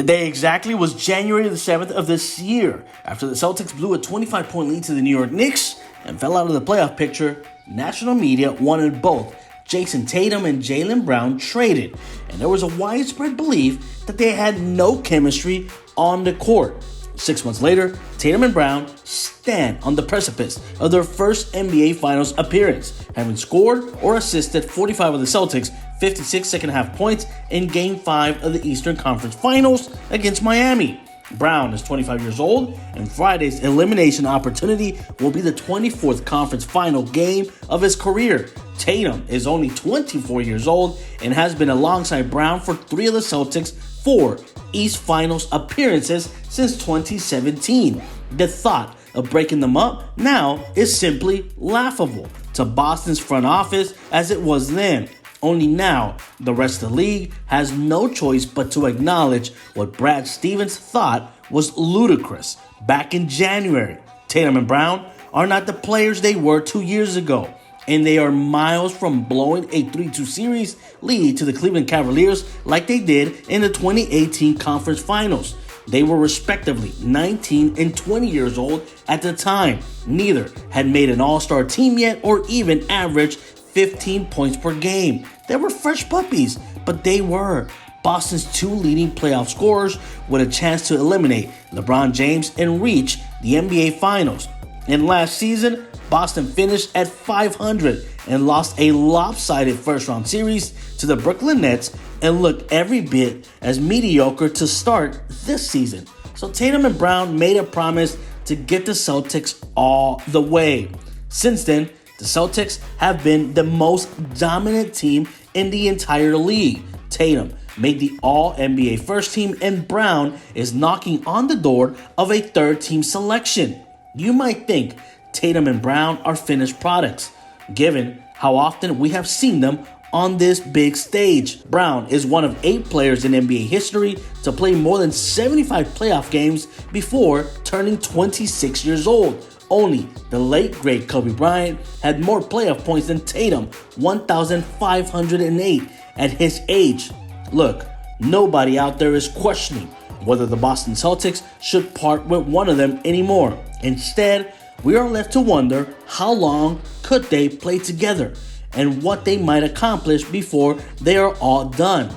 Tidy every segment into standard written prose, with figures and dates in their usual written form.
The day exactly was January the 7th of this year. After the Celtics blew a 25-point lead to the New York Knicks and fell out of the playoff picture, national media wanted both Jason Tatum and Jaylen Brown traded, and there was a widespread belief that they had no chemistry on the court. 6 months later, Tatum and Brown stand on the precipice of their first NBA Finals appearance, having scored or assisted 45 of the Celtics' 56 second-half points in Game 5 of the Eastern Conference Finals against Miami. Brown is 25 years old, and Friday's elimination opportunity will be the 24th conference final game of his career. Tatum is only 24 years old and has been alongside Brown for 3 of the Celtics' 4 East Finals appearances since 2017. The thought of breaking them up now is simply laughable to Boston's front office as it was then. Only now, the rest of the league has no choice but to acknowledge what Brad Stevens thought was ludicrous back in January. Tatum and Brown are not the players they were 2 years ago, and they are miles from blowing a 3-2 series lead to the Cleveland Cavaliers like they did in the 2018 Conference Finals. They were respectively 19 and 20 years old at the time. Neither had made an all-star team yet or even averaged 15 points per game. They were fresh puppies, but they were Boston's 2 leading playoff scorers with a chance to eliminate LeBron James and reach the NBA Finals. And last season, Boston finished at 500 and lost a lopsided first-round series to the Brooklyn Nets and looked every bit as mediocre to start this season. So Tatum and Brown made a promise to get the Celtics all the way. Since then, the Celtics have been the most dominant team in the entire league. Tatum made the All-NBA first team, and Brown is knocking on the door of a third-team selection. You might think Tatum and Brown are finished products, given how often we have seen them on this big stage. Brown is one of 8 players in NBA history to play more than 75 playoff games before turning 26 years old. Only the late, great Kobe Bryant had more playoff points than Tatum, 1,508 at his age. Look, nobody out there is questioning whether the Boston Celtics should part with one of them anymore. Instead, we are left to wonder how long could they play together and what they might accomplish before they are all done.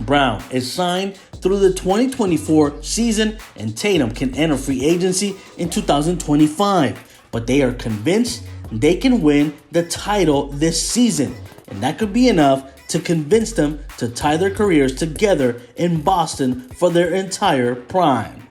Brown is signed through the 2024 season, and Tatum can enter free agency in 2025. But they are convinced they can win the title this season, and that could be enough to convince them to tie their careers together in Boston for their entire prime.